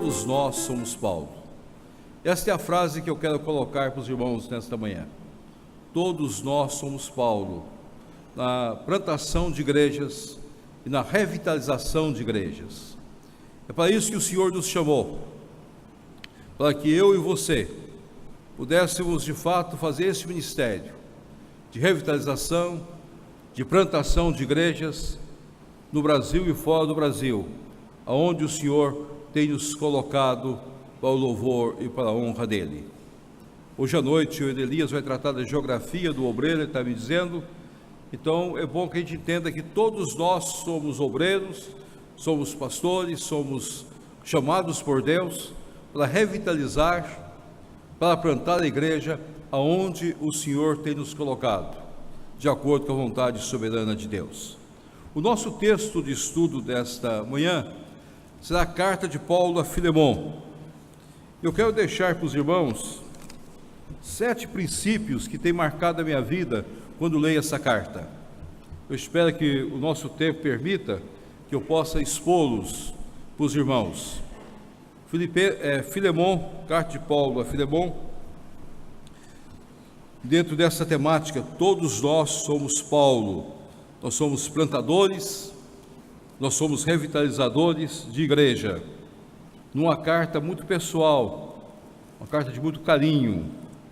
todos nós somos Paulo. Esta é a frase que eu quero colocar para os irmãos nesta manhã. Todos nós somos Paulo, na plantação de igrejas e na revitalização de igrejas. É para isso que o Senhor nos chamou, para que eu e você pudéssemos de fato fazer esse ministério de revitalização, de plantação de igrejas no Brasil e fora do Brasil, aonde o Senhor tem nos colocado para o louvor e para a honra dele. Hoje à noite o Elias vai tratar da geografia do obreiro, ele está me dizendo. Então é bom que a gente entenda que todos nós somos obreiros, somos pastores, somos chamados por Deus para revitalizar, para plantar a igreja aonde o Senhor tem nos colocado, de acordo com a vontade soberana de Deus. O nosso texto de estudo desta manhã será a carta de Paulo a Filemon. Eu quero deixar para os irmãos 7 princípios que têm marcado a minha vida quando leio essa carta. Eu espero que o nosso tempo permita que eu possa expô-los para os irmãos. Filemon, carta de Paulo a Filemon. Dentro dessa temática, todos nós somos Paulo. Nós somos plantadores, nós somos revitalizadores de igreja. Numa carta muito pessoal, uma carta de muito carinho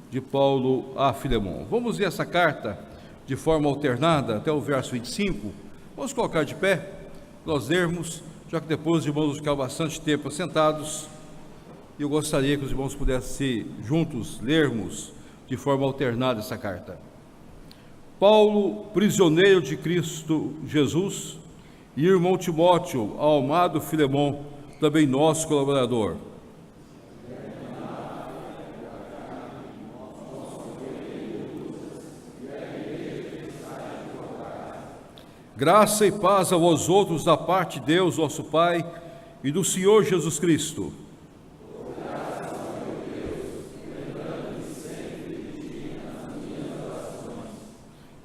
de Paulo a Filemon. Vamos ver essa carta de forma alternada até o verso 25. Vamos colocar de pé, nós lermos, já que depois os irmãos vão ficar bastante tempo sentados, e eu gostaria que os irmãos pudessem juntos lermos de forma alternada essa carta. Paulo, prisioneiro de Cristo Jesus, e irmão Timóteo, ao amado Filemon, também nosso colaborador. Graça e paz a vós outros da parte de Deus, nosso Pai, e do Senhor Jesus Cristo.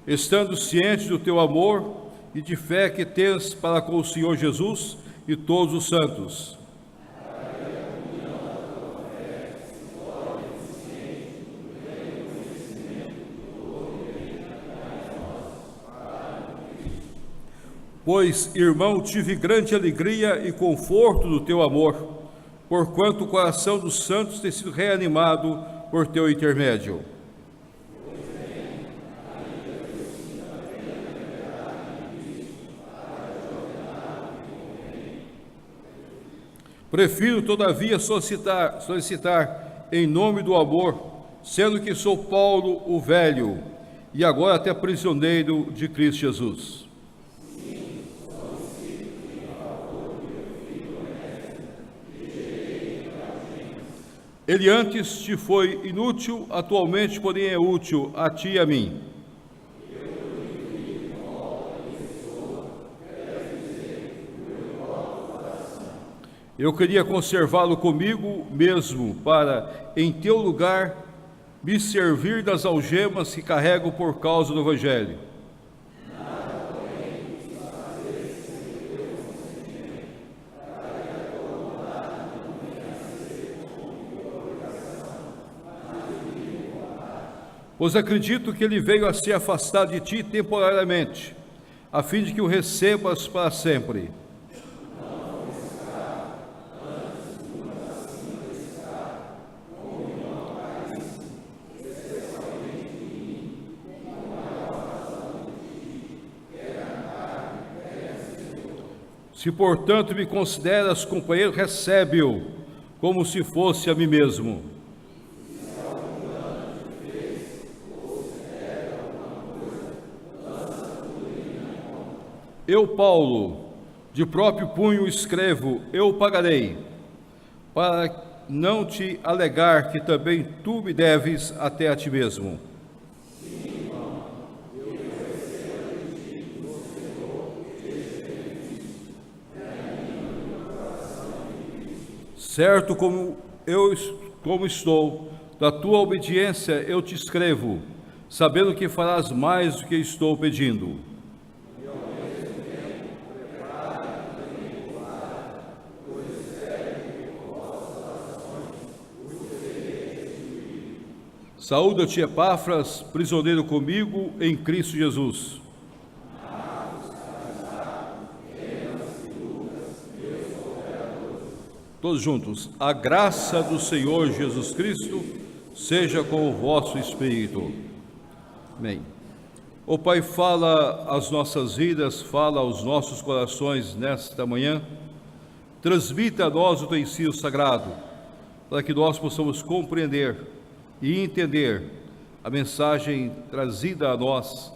Estando ciente do teu amor e de fé que tens para com o Senhor Jesus e todos os santos. Pois, irmão, tive grande alegria e conforto do teu amor, porquanto o coração dos santos tem sido reanimado por teu intermédio. Prefiro, todavia, solicitar em nome do amor, sendo que sou Paulo o velho, e agora até prisioneiro de Cristo Jesus. Ele antes te foi inútil, atualmente, porém, é útil a ti e a mim. Eu queria conservá-lo comigo mesmo, para, em teu lugar, me servir das algemas que carrego por causa do Evangelho. Pois acredito que ele veio a se afastar de ti temporariamente, a fim de que o recebas para sempre. Se, portanto, me consideras companheiro, recebe-o, como se fosse a mim mesmo. Eu, Paulo, de próprio punho escrevo, eu pagarei, para não te alegar que também tu me deves até a ti mesmo. Certo como estou, da tua obediência eu te escrevo, sabendo que farás mais do que estou pedindo. Saúda-te, Epáfras, prisioneiro comigo em Cristo Jesus. Todos juntos. A graça do Senhor Jesus Cristo seja com o vosso espírito. Amém. O Pai, fala às nossas vidas, fala aos nossos corações nesta manhã. Transmita a nós o teu ensino sagrado, para que nós possamos compreender e entender a mensagem trazida a nós,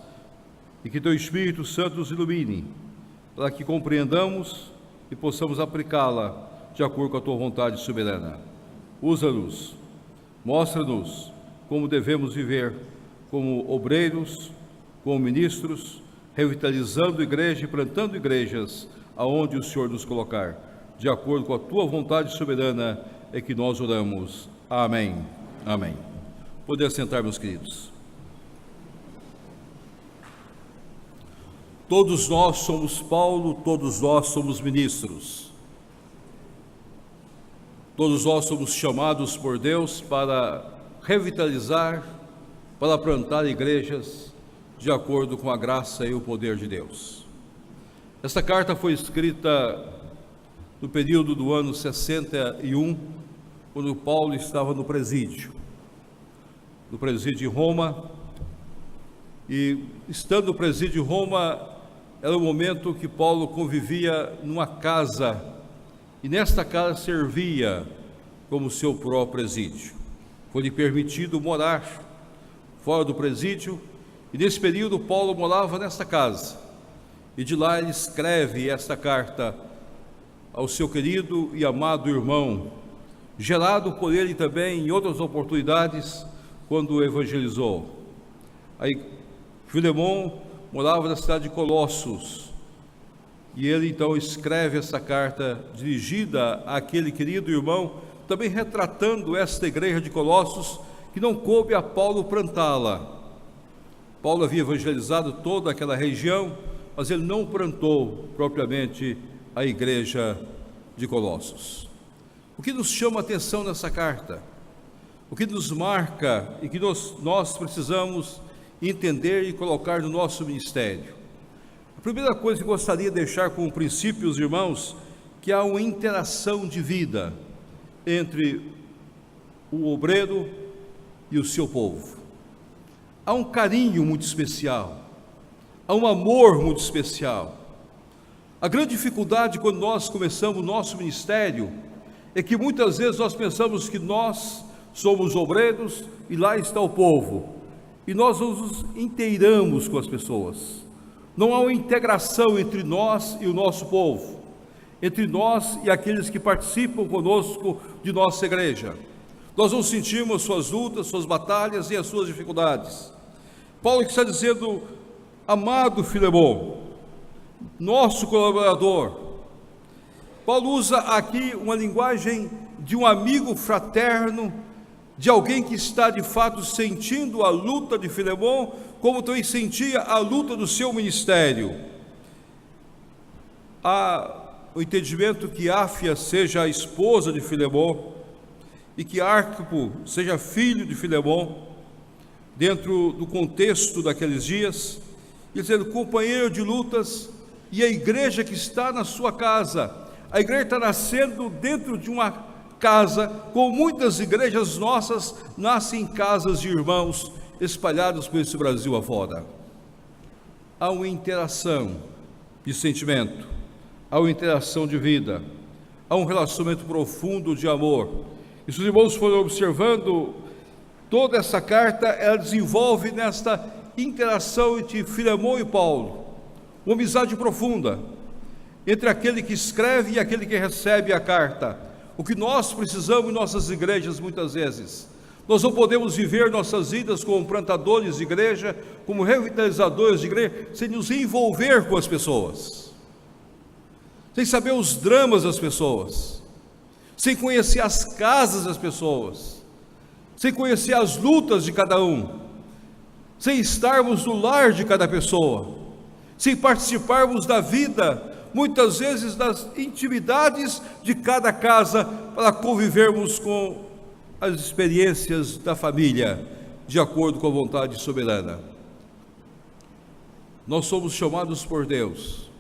e que teu Espírito Santo nos ilumine, para que compreendamos e possamos aplicá-la de acordo com a tua vontade soberana. Usa-nos, mostra-nos como devemos viver como obreiros, como ministros, revitalizando a igreja e plantando igrejas aonde o Senhor nos colocar. De acordo com a tua vontade soberana é que nós oramos. Amém. Amém. Poder sentar, meus queridos. Todos nós somos Paulo, todos nós somos ministros. Todos nós somos chamados por Deus para revitalizar, para plantar igrejas de acordo com a graça e o poder de Deus. Esta carta foi escrita no período do ano 61, quando Paulo estava no presídio em Roma, e estando no presídio em Roma, era o momento que Paulo convivia numa casa, e nesta casa servia como seu próprio presídio. Foi-lhe permitido morar fora do presídio, e nesse período Paulo morava nesta casa, e de lá ele escreve esta carta ao seu querido e amado irmão, gerado por ele também em outras oportunidades, quando o evangelizou. Aí Filemão morava na cidade de Colossos, e ele então escreve essa carta dirigida àquele querido irmão, também retratando esta igreja de Colossos, que não coube a Paulo plantá-la. Paulo havia evangelizado toda aquela região, mas ele não plantou propriamente a igreja de Colossos. O que nos chama a atenção nessa carta, o que nos marca e que nós precisamos entender e colocar no nosso ministério. A primeira coisa que gostaria de deixar como princípio, os irmãos, que há uma interação de vida entre o obreiro e o seu povo. Há um carinho muito especial, há um amor muito especial. A grande dificuldade quando nós começamos o nosso ministério é que muitas vezes nós pensamos que nós somos obreiros e lá está o povo, e nós nos inteiramos com as pessoas. Não há uma integração entre nós e o nosso povo, entre nós e aqueles que participam conosco de nossa igreja. Nós não sentimos suas lutas, suas batalhas e as suas dificuldades. Paulo está dizendo: amado Filemão, nosso colaborador. Paulo usa aqui uma linguagem de um amigo fraterno, de alguém que está de fato sentindo a luta de Filemão, como também sentia a luta do seu ministério. Há o entendimento que Áfia seja a esposa de Filemão e que Arquipo seja filho de Filemão, dentro do contexto daqueles dias, e dizendo companheiro de lutas, e a igreja que está na sua casa. A igreja está nascendo dentro de uma casa, como muitas igrejas nossas nascem em casas de irmãos espalhados por esse Brasil afora. Há uma interação de sentimento, há uma interação de vida, há um relacionamento profundo de amor. E se os irmãos forem observando, toda essa carta, ela desenvolve nesta interação entre Filemão e Paulo, uma amizade profunda, entre aquele que escreve e aquele que recebe a carta. O que nós precisamos em nossas igrejas muitas vezes, nós não podemos viver nossas vidas como plantadores de igreja, como revitalizadores de igreja, sem nos envolver com as pessoas, sem saber os dramas das pessoas, sem conhecer as casas das pessoas, sem conhecer as lutas de cada um, sem estarmos no lar de cada pessoa, sem participarmos da vida, muitas vezes das intimidades de cada casa, para convivermos com as experiências da família. de acordo com a vontade soberana. Nós somos chamados por Deus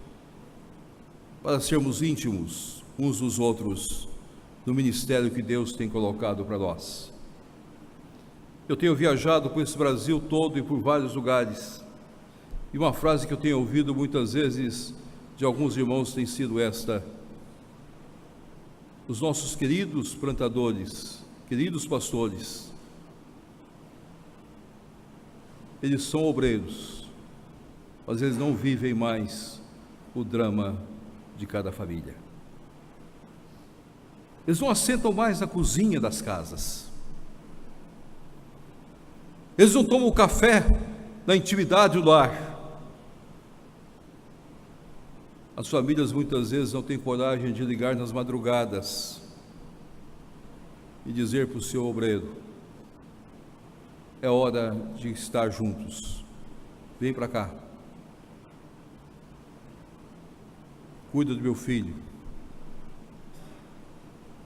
para sermos íntimos uns dos outros no ministério que Deus tem colocado para nós. Eu tenho viajado por esse Brasil todo e por vários lugares, e uma frase que eu tenho ouvido muitas vezes de alguns irmãos tem sido esta: os nossos queridos plantadores, queridos pastores, eles são obreiros, mas eles não vivem mais o drama de cada família. Eles não assentam mais na cozinha das casas. Eles não tomam café na intimidade do lar. As famílias muitas vezes não têm coragem de ligar nas madrugadas e dizer para o seu obreiro: é hora de estar juntos, vem para cá, cuida do meu filho,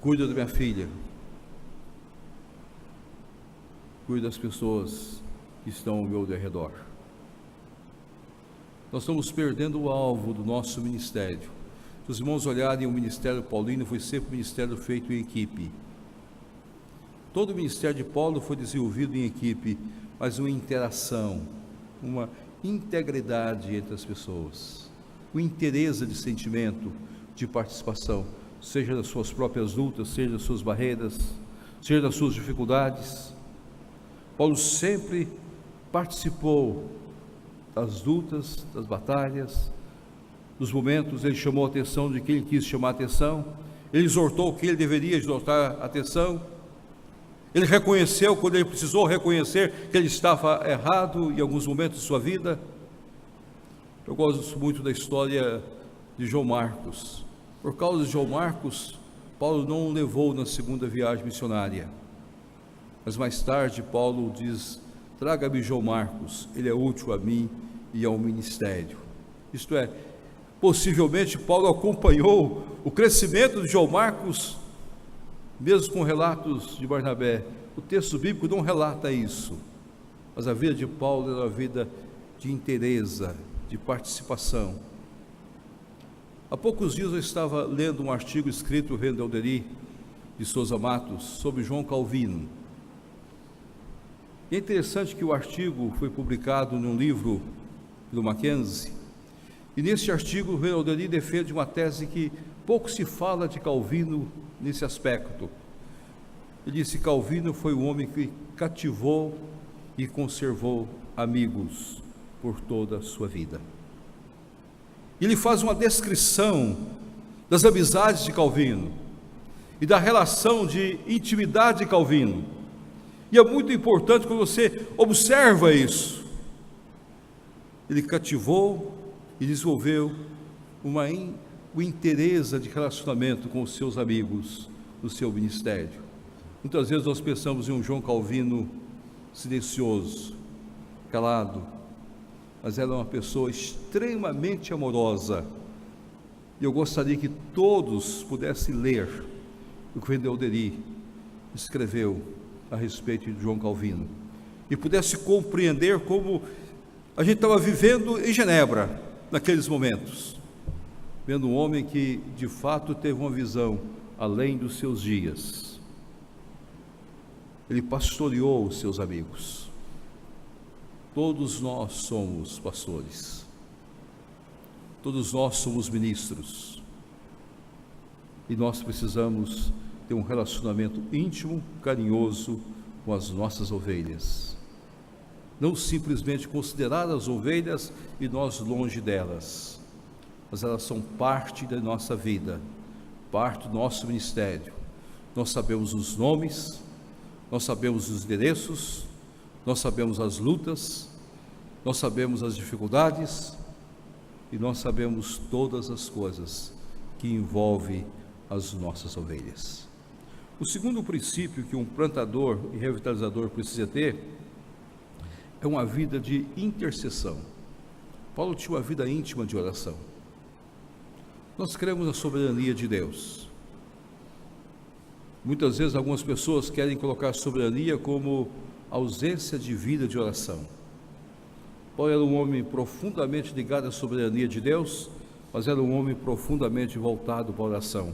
cuida da minha filha, cuida das pessoas que estão ao meu redor. Nós estamos perdendo o alvo do nosso ministério. Se os irmãos olharem, o ministério paulino foi sempre um ministério feito em equipe. Todo o ministério de Paulo foi desenvolvido em equipe, mas uma interação, uma integridade entre as pessoas, uma interesse de sentimento, de participação, seja das suas próprias lutas, seja das suas barreiras, seja das suas dificuldades. Paulo sempre participou das lutas, das batalhas, dos momentos. Ele chamou a atenção de quem ele quis chamar a atenção, ele exortou quem ele deveria exortar a atenção, ele reconheceu quando ele precisou reconhecer que ele estava errado em alguns momentos de sua vida. Eu gosto muito da história de João Marcos. Por causa de João Marcos, Paulo não o levou na segunda viagem missionária, mas mais tarde Paulo diz: traga-me João Marcos, ele é útil a mim e ao ministério. Isto é, possivelmente Paulo acompanhou o crescimento de João Marcos, mesmo com relatos de Barnabé. O texto bíblico não relata isso, mas a vida de Paulo era uma vida de inteireza, de participação. Há poucos dias eu estava lendo um artigo escrito por Rendel Dery de Souza Matos sobre João Calvino. E é interessante que o artigo foi publicado num livro do Mackenzie, e nesse artigo o Rendel Dery defende uma tese que pouco se fala de Calvino nesse aspecto. Ele disse: Calvino foi um homem que cativou e conservou amigos por toda a sua vida. Ele faz uma descrição das amizades de Calvino e da relação de intimidade de Calvino. E é muito importante quando você observa isso. Ele cativou e desenvolveu uma interesse de relacionamento com os seus amigos no seu ministério. Muitas vezes nós pensamos em um João Calvino silencioso, calado, mas ela é uma pessoa extremamente amorosa. E eu gostaria que todos pudessem ler o que Rendel Dery escreveu a respeito de João Calvino, e pudesse compreender como a gente estava vivendo em Genebra, naqueles momentos, vendo um homem que de fato teve uma visão além dos seus dias. Ele pastoreou os seus amigos. Todos nós somos pastores, todos nós somos ministros, e nós precisamos ter um relacionamento íntimo, carinhoso com as nossas ovelhas. Não simplesmente considerar as ovelhas e nós longe delas, mas elas são parte da nossa vida, parte do nosso ministério. Nós sabemos os nomes, nós sabemos os endereços, nós sabemos as lutas, nós sabemos as dificuldades, e nós sabemos todas as coisas que envolvem as nossas ovelhas. O segundo princípio que um plantador e revitalizador precisa ter é uma vida de intercessão. Paulo tinha uma vida íntima de oração. Nós cremos na soberania de Deus. Muitas vezes algumas pessoas querem colocar a soberania como ausência de vida de oração. Paulo era um homem profundamente ligado à soberania de Deus, mas era um homem profundamente voltado para a oração.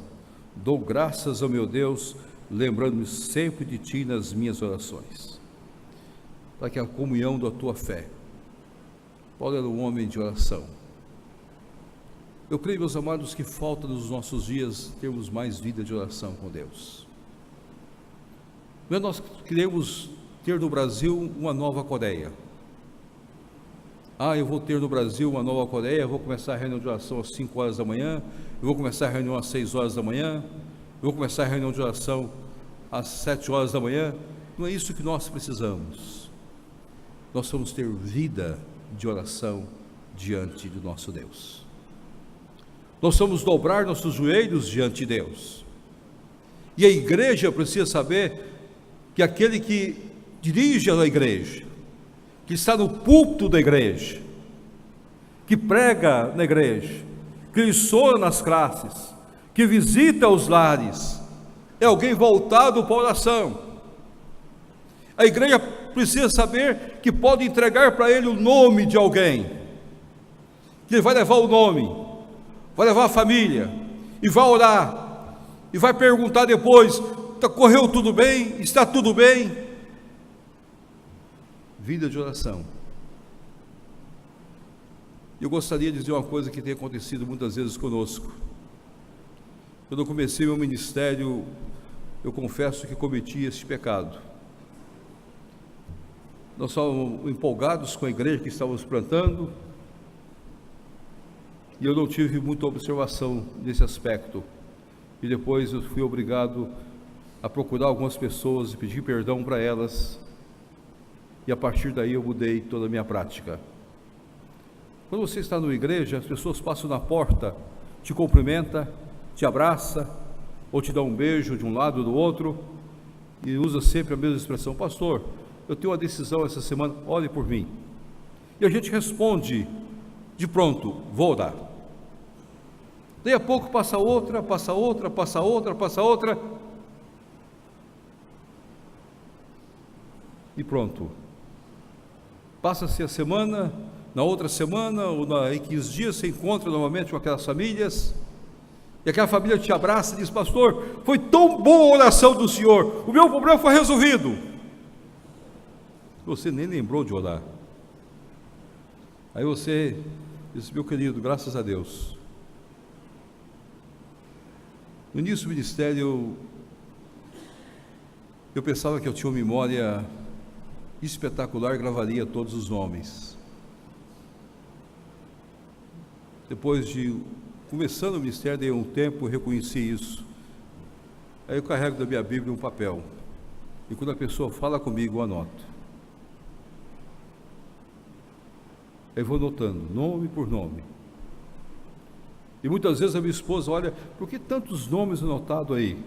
Dou graças ao meu Deus, lembrando-me sempre de Ti nas minhas orações, para que a comunhão da Tua fé. Paulo era um homem de oração. Eu creio, meus amados, que falta nos nossos dias termos mais vida de oração com Deus. Nós queremos ter no Brasil uma nova Coreia. Eu vou ter no Brasil uma nova Coreia, eu vou começar a reunião de oração às 5 horas da manhã, eu vou começar a reunião às 6 horas da manhã, eu vou começar a reunião de oração às 7 horas da manhã. Não é isso que nós precisamos. Nós vamos ter vida de oração diante do nosso Deus. Nós vamos dobrar nossos joelhos diante de Deus. E a igreja precisa saber que aquele que dirige a igreja, que está no púlpito da igreja, que prega na igreja, que liçona nas classes, que visita os lares, é alguém voltado para a oração. A igreja precisa saber que pode entregar para ele o nome de alguém, que ele vai levar o nome, vai levar a família, e vai orar, e vai perguntar depois: correu tudo bem? Está tudo bem? Vida de oração. Eu gostaria de dizer uma coisa que tem acontecido muitas vezes conosco. Quando eu comecei meu ministério, eu confesso que cometi esse pecado. Nós estávamos empolgados com a igreja que estávamos plantando, e eu não tive muita observação nesse aspecto. E depois eu fui obrigado a procurar algumas pessoas e pedir perdão para elas, e a partir daí eu mudei toda a minha prática. Quando você está numa igreja, as pessoas passam na porta, te cumprimenta, te abraça, ou te dá um beijo de um lado ou do outro, e usa sempre a mesma expressão: pastor, eu tenho uma decisão essa semana, ore por mim. E a gente responde de pronto: vou orar. Daí a pouco passa outra, passa outra, passa outra, passa outra, e pronto. Passa-se a semana, na outra semana, ou em 15 dias, você encontra novamente com aquelas famílias, e aquela família te abraça e diz: pastor, foi tão boa a oração do senhor, o meu problema foi resolvido. Você nem lembrou de orar. Aí você diz: meu querido, graças a Deus. No início do ministério, eu pensava que eu tinha uma memória espetacular, gravaria todos os nomes. Depois de começando o ministério, dei um tempo, reconheci isso. Aí eu carrego da minha Bíblia um papel, e quando a pessoa fala comigo, eu anoto. Aí vou anotando, nome por nome. E muitas vezes a minha esposa olha: por que tantos nomes anotados aí?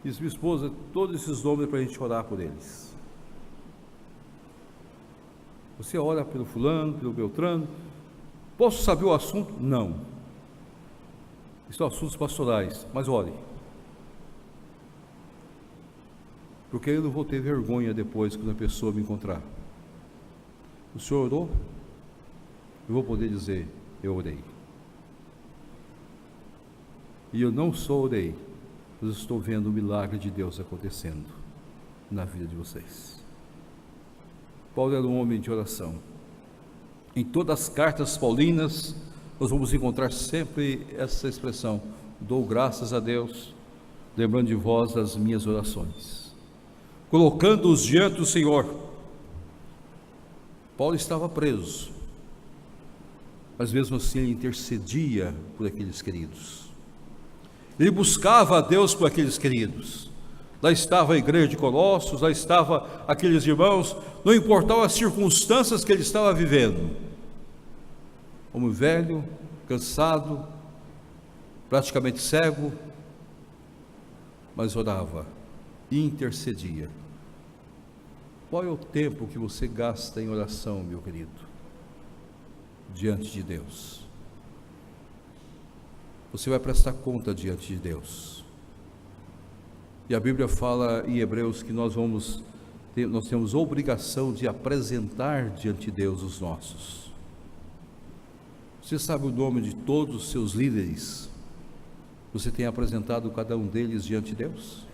Diz: minha esposa, todos esses nomes é para a gente orar por eles. Você ora pelo fulano, pelo Beltrano. Posso saber o assunto? Não. Isso são assuntos pastorais, mas ore. Porque eu não vou ter vergonha depois quando a pessoa me encontrar. O senhor orou? Eu vou poder dizer: eu orei. E eu não só orei, mas estou vendo o milagre de Deus acontecendo na vida de vocês. Paulo era um homem de oração. Em todas as cartas paulinas, nós vamos encontrar sempre essa expressão: dou graças a Deus, lembrando de vós as minhas orações, colocando-os diante do Senhor. Paulo estava preso, mas mesmo assim ele intercedia por aqueles queridos. Ele buscava a Deus por aqueles queridos. Lá estava a igreja de Colossos, lá estava aqueles irmãos, não importavam as circunstâncias que ele estava vivendo. Homem velho, cansado, praticamente cego, mas orava e intercedia. Qual é o tempo que você gasta em oração, meu querido, diante de Deus? Você vai prestar conta diante de Deus. E a Bíblia fala em Hebreus que nós vamos nós temos a obrigação de apresentar diante de Deus os nossos. Você sabe o nome de todos os seus líderes? Você tem apresentado cada um deles diante de Deus?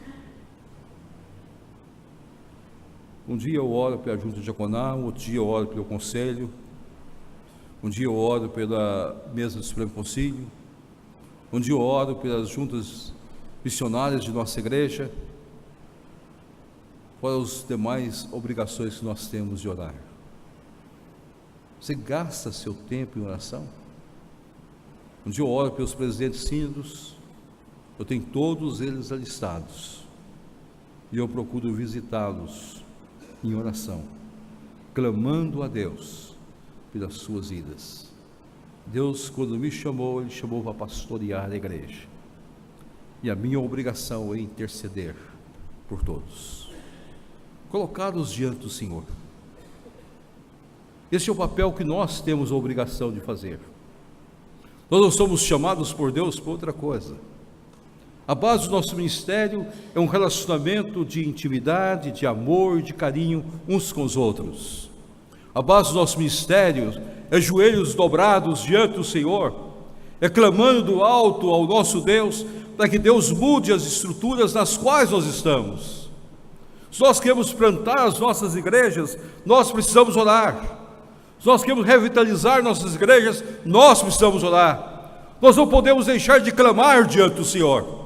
Um dia eu oro pela junta diaconal, outro dia eu oro pelo conselho, um dia eu oro pela mesa do Supremo Concílio, um dia eu oro pelas juntas missionárias de nossa igreja, fora as demais obrigações que nós temos de orar. Você gasta seu tempo em oração? Um dia eu oro pelos presidentes sínodos, eu tenho todos eles alistados, e eu procuro visitá-los em oração, clamando a Deus pelas suas vidas. Deus, quando me chamou, Ele chamou para pastorear a igreja, e a minha obrigação é interceder por todos, colocá-los diante do Senhor. Esse é o papel que nós temos a obrigação de fazer. Nós não somos chamados por Deus para outra coisa. A base do nosso ministério é um relacionamento de intimidade, de amor, de carinho uns com os outros. A base do nosso ministério é joelhos dobrados diante do Senhor, é clamando do alto ao nosso Deus, para que Deus mude as estruturas nas quais nós estamos. Se nós queremos plantar as nossas igrejas, nós precisamos orar. Se nós queremos revitalizar nossas igrejas, nós precisamos orar. Nós não podemos deixar de clamar diante do Senhor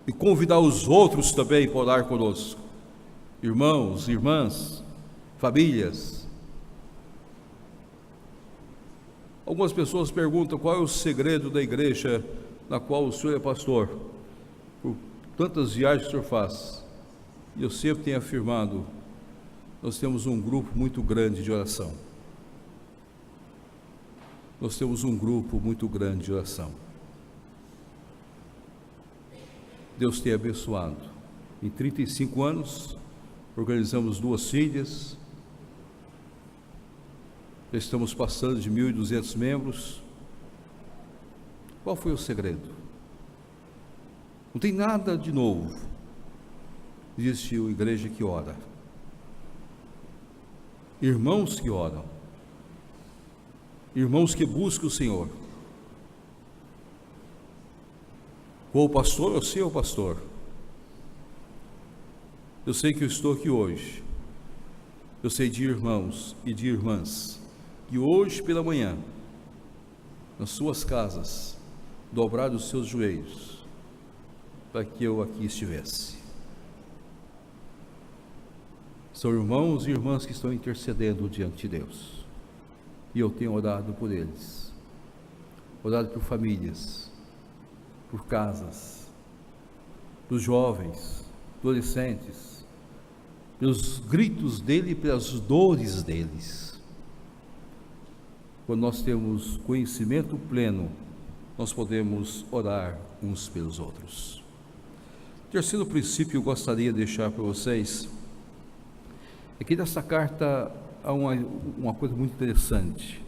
e convidar os outros também para orar conosco. Irmãos, irmãs, famílias. Algumas pessoas perguntam qual é o segredo da igreja na qual o senhor é pastor, por tantas viagens que o senhor faz. E eu sempre tenho afirmado, nós temos um grupo muito grande de oração. Nós temos um grupo muito grande de oração. Deus tem abençoado. Em 35 anos, organizamos 2 filhas, já estamos passando de 1.200 membros. Qual foi o segredo? Não tem nada de novo. Existe uma igreja que ora, irmãos que oram, irmãos que buscam o Senhor. Qual pastor? Eu sei o pastor. Eu sei que eu estou aqui hoje. Eu sei de irmãos e de irmãs que hoje pela manhã, nas suas casas, dobraram os seus joelhos para que eu aqui estivesse. São irmãos e irmãs que estão intercedendo diante de Deus, e eu tenho orado por eles, orado por famílias, por casas, dos jovens, adolescentes, pelos gritos dele e pelas dores deles. Quando nós temos conhecimento pleno, nós podemos orar uns pelos outros. Terceiro princípio que eu gostaria de deixar para vocês é que nessa carta há uma coisa muito interessante.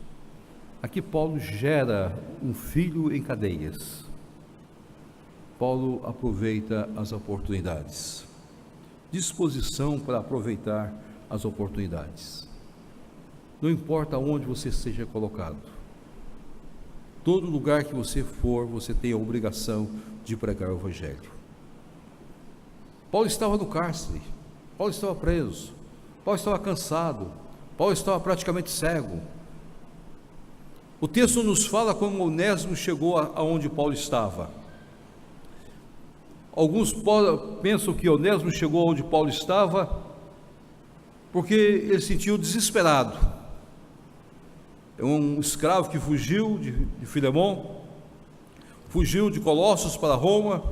Aqui Paulo gera um filho em cadeias. Paulo aproveita as oportunidades. Disposição para aproveitar as oportunidades. Não importa onde você seja colocado. Todo lugar que você for, você tem a obrigação de pregar o Evangelho. Paulo estava no cárcere. Paulo estava preso. Paulo estava cansado. Paulo estava praticamente cego. O texto nos fala como Onésimo chegou aonde Paulo estava. Alguns pensam que Onésimo chegou onde Paulo estava porque ele se sentiu desesperado. É um escravo que fugiu de Filemon, fugiu de Colossos para Roma.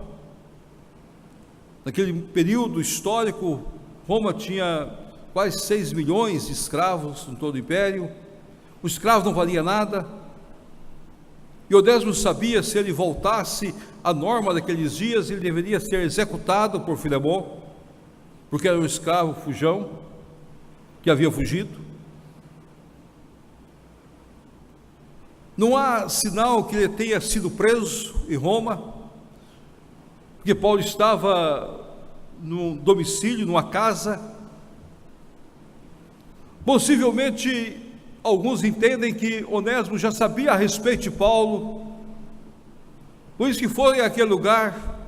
Naquele período histórico, Roma tinha quase 6 milhões de escravos em todo o império. O escravo não valia nada. E Onésimo sabia, se ele voltasse à norma daqueles dias, ele deveria ser executado por Filemon, porque era um escravo fujão, que havia fugido. Não há sinal que ele tenha sido preso em Roma, porque Paulo estava num domicílio, numa casa, Possivelmente, alguns entendem que Onésimo já sabia a respeito de Paulo, por isso que foi àquele lugar,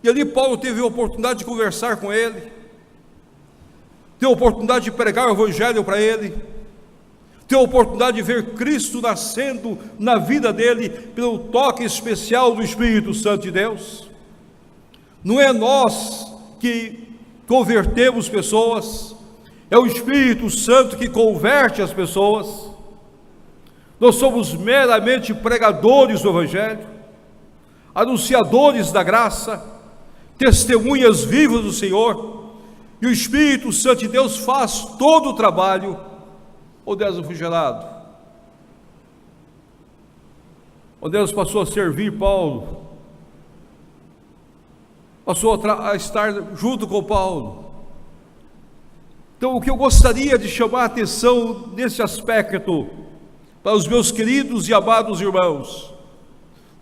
e ali Paulo teve a oportunidade de conversar com ele, teve a oportunidade de pregar o evangelho para ele, teve a oportunidade de ver Cristo nascendo na vida dele, pelo toque especial do Espírito Santo de Deus. Não é nós que convertemos pessoas, é o Espírito Santo que converte as pessoas. Nós somos meramente pregadores do evangelho, anunciadores da graça, testemunhas vivas do Senhor, e o Espírito Santo de Deus faz todo o trabalho. Onésimo foi gerado. Onésimo passou a servir Paulo, passou a estar junto com Paulo. Então, o que eu gostaria de chamar a atenção nesse aspecto, para os meus queridos e amados irmãos,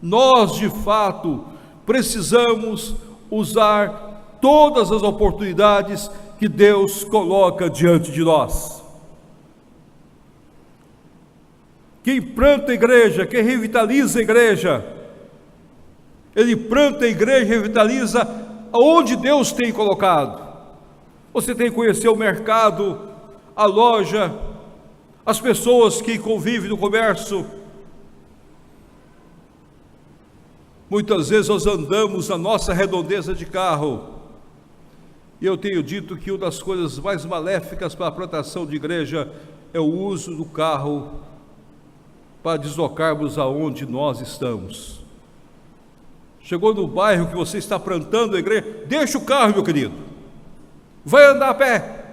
nós de fato precisamos usar todas as oportunidades que Deus coloca diante de nós. Quem planta a igreja, quem revitaliza a igreja, ele planta a igreja e revitaliza aonde Deus tem colocado. Você tem que conhecer o mercado, a loja, as pessoas que convivem no comércio. Muitas vezes nós andamos na nossa redondeza de carro, e eu tenho dito que uma das coisas mais maléficas para a plantação de igreja é o uso do carro para deslocarmos aonde nós estamos. Chegou no bairro que você está plantando a igreja, deixa o carro, meu querido, vai andar a pé,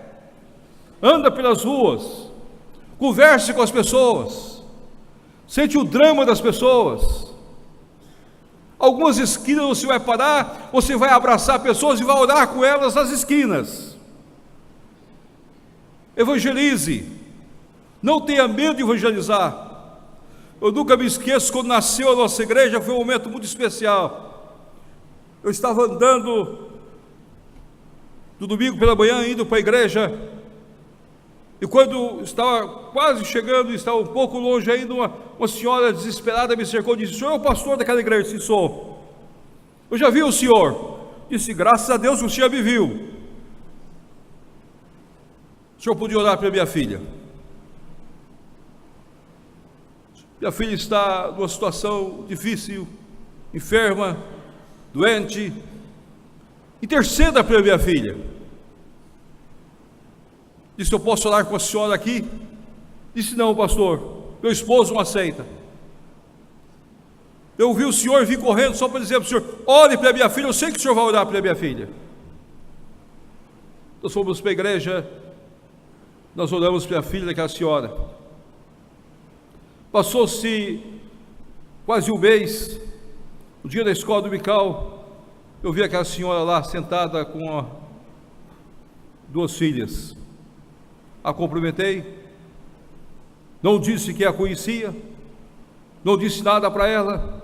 anda pelas ruas, converse com as pessoas, sente o drama das pessoas. Algumas esquinas você vai parar, você vai abraçar pessoas e vai orar com elas nas esquinas. Evangelize, não tenha medo de evangelizar. Eu nunca me esqueço, quando nasceu a nossa igreja, foi um momento muito especial. Eu estava andando no domingo pela manhã, indo para a igreja, e quando estava quase chegando, estava um pouco longe ainda, uma senhora desesperada me cercou e disse: "O senhor é o pastor daquela igreja?" Eu disse: "Sou." "Eu já vi o senhor." Disse: "Graças a Deus que o senhor me viu. O senhor podia orar para minha filha? Minha filha está numa situação difícil, enferma, doente. Interceda para minha filha." Disse: "Eu posso orar com a senhora aqui?" Disse: "Não, pastor, meu esposo não aceita." Eu vi o senhor vir correndo só para dizer para o senhor: "Ore para minha filha, eu sei que o senhor vai orar para minha filha." Nós fomos para a igreja, nós oramos para a filha daquela senhora. Passou-se quase um mês, o dia da escola dominical, eu vi aquela senhora lá sentada com duas filhas. A cumprimentei, não disse que a conhecia, não disse nada para ela,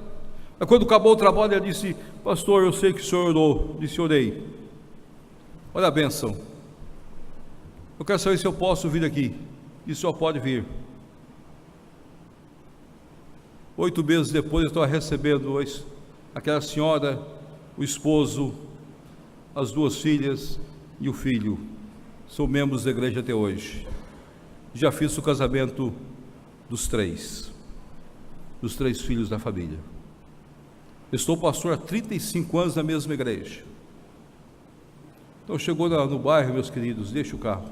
mas quando acabou o trabalho ela disse: "Pastor, eu sei que o senhor orou." Disse: "Orei." Olha a bênção. "Eu quero saber se eu posso vir aqui." Disse: "O senhor pode vir." 8 meses depois eu estava recebendo aquela senhora, o esposo, as duas filhas e o filho. Sou membros da igreja até hoje. Já fiz o casamento dos três filhos da família. Estou pastor há 35 anos na mesma igreja. Então chegou no bairro, meus queridos, deixa o carro.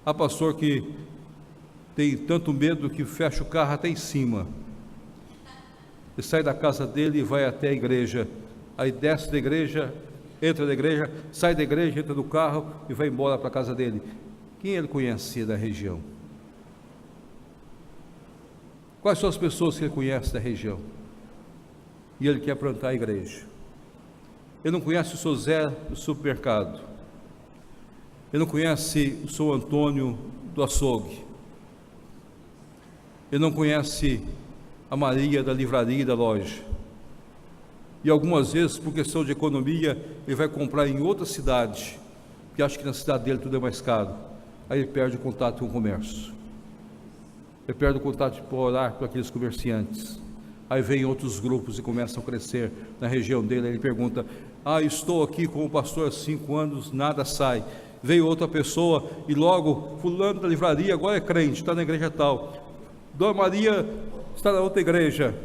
Há pastor que tem tanto medo que fecha o carro até em cima. Ele sai da casa dele e vai até a igreja, aí desce da igreja, entra da igreja, sai da igreja, entra no carro e vai embora para a casa dele. Quem ele conhecia da região? Quais são as pessoas que ele conhece da região? E ele quer plantar a igreja. Ele não conhece o seu Zé do supermercado, ele não conhece o seu Antônio do açougue, ele não conhece a Maria da livraria e da loja. E algumas vezes, por questão de economia, ele vai comprar em outra cidade, porque acha que na cidade dele tudo é mais caro. Aí ele perde o contato com o comércio, ele perde o contato de orar para aqueles comerciantes. Aí vem outros grupos e começam a crescer na região dele. Aí ele pergunta: estou aqui com o pastor há 5 anos, nada sai. Veio outra pessoa e logo, fulano da livraria agora é crente, está na igreja tal. Dona Maria está na outra igreja.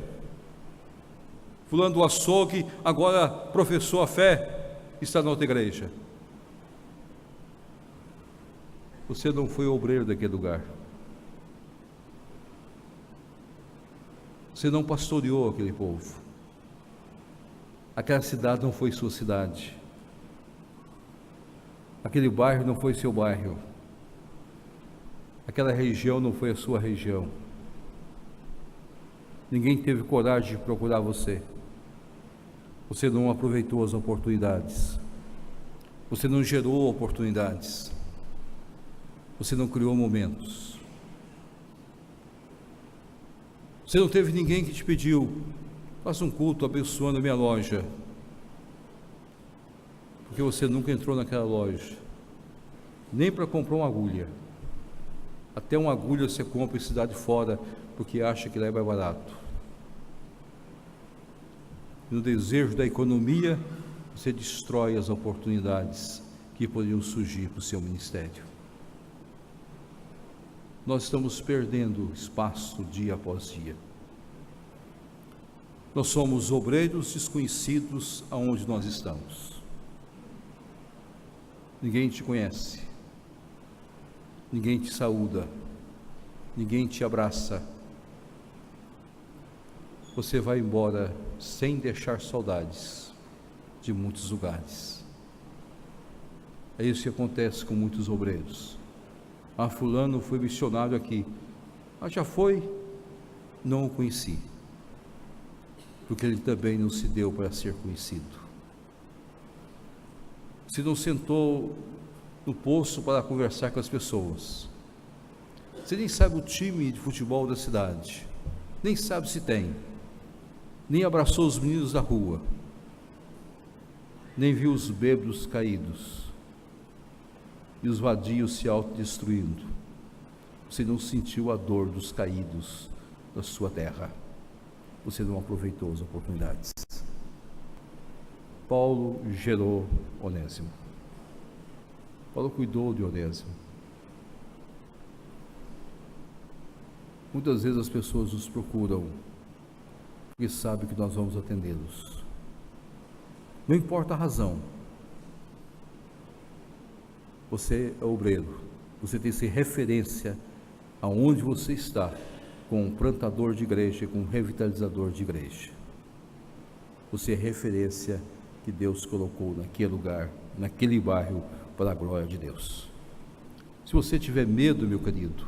Fulano do açougue agora professou a fé, está na outra igreja. Você não foi obreiro daquele lugar. Você não pastoreou aquele povo. Aquela cidade não foi sua cidade. Aquele bairro não foi seu bairro. Aquela região não foi a sua região. Ninguém teve coragem de procurar você. Você não aproveitou as oportunidades. Você não gerou oportunidades. Você não criou momentos. Você não teve ninguém que te pediu: faça um culto abençoando a minha loja. Porque você nunca entrou naquela loja, nem para comprar uma agulha. Até uma agulha você compra em cidade fora, porque acha que lá é mais barato. No desejo da economia, você destrói as oportunidades que poderiam surgir para o seu ministério. Nós estamos perdendo espaço dia após dia. Nós somos obreiros desconhecidos aonde nós estamos. Ninguém te conhece, ninguém te saúda, ninguém te abraça. Você vai embora sem deixar saudades de muitos lugares. É isso que acontece com muitos obreiros. Fulano foi missionário aqui. Já foi? Não o conheci. Porque ele também não se deu para ser conhecido. Se não sentou no poço para conversar com as pessoas. Você nem sabe o time de futebol da cidade. Nem sabe se tem. Nem abraçou os meninos da rua. Nem viu os bêbados caídos. E os vadios se autodestruindo. Você não sentiu a dor dos caídos da sua terra. Você não aproveitou as oportunidades. Paulo gerou Onésimo. Paulo cuidou de Onésimo. Muitas vezes as pessoas nos procuram porque sabem que nós vamos atendê-los. Não importa a razão. Você é obreiro, você tem que ser referência aonde você está, com um plantador de igreja, com um revitalizador de igreja. Você é referência que Deus colocou naquele lugar, naquele bairro, para a glória de Deus. Se você tiver medo, meu querido,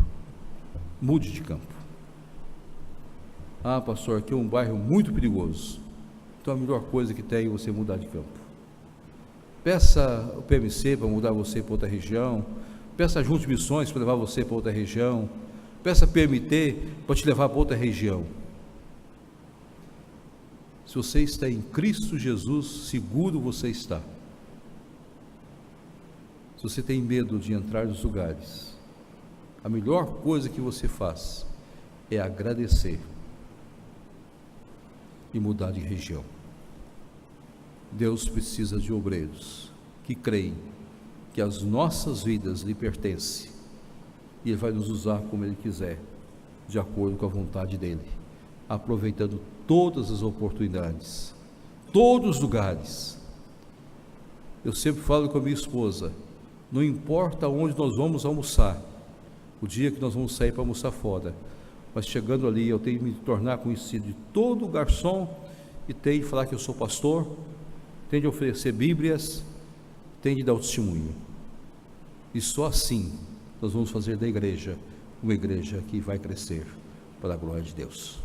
mude de campo. Pastor, aqui é um bairro muito perigoso. Então a melhor coisa que tem é você mudar de campo. Peça o PMC para mudar você para outra região. Peça a Junta de Missões para levar você para outra região. Peça a PMT para te levar para outra região. Se você está em Cristo Jesus, seguro você está. Se você tem medo de entrar nos lugares, a melhor coisa que você faz é agradecer e mudar de região. Deus precisa de obreiros que creem que as nossas vidas lhe pertencem e Ele vai nos usar como Ele quiser, de acordo com a vontade dEle, aproveitando todas as oportunidades, todos os lugares. Eu sempre falo com a minha esposa, não importa onde nós vamos almoçar, o dia que nós vamos sair para almoçar fora, mas chegando ali eu tenho que me tornar conhecido de todo garçom e tenho de falar que eu sou pastor, tem de oferecer Bíblias, tem de dar o testemunho. E só assim nós vamos fazer da igreja uma igreja que vai crescer para a glória de Deus.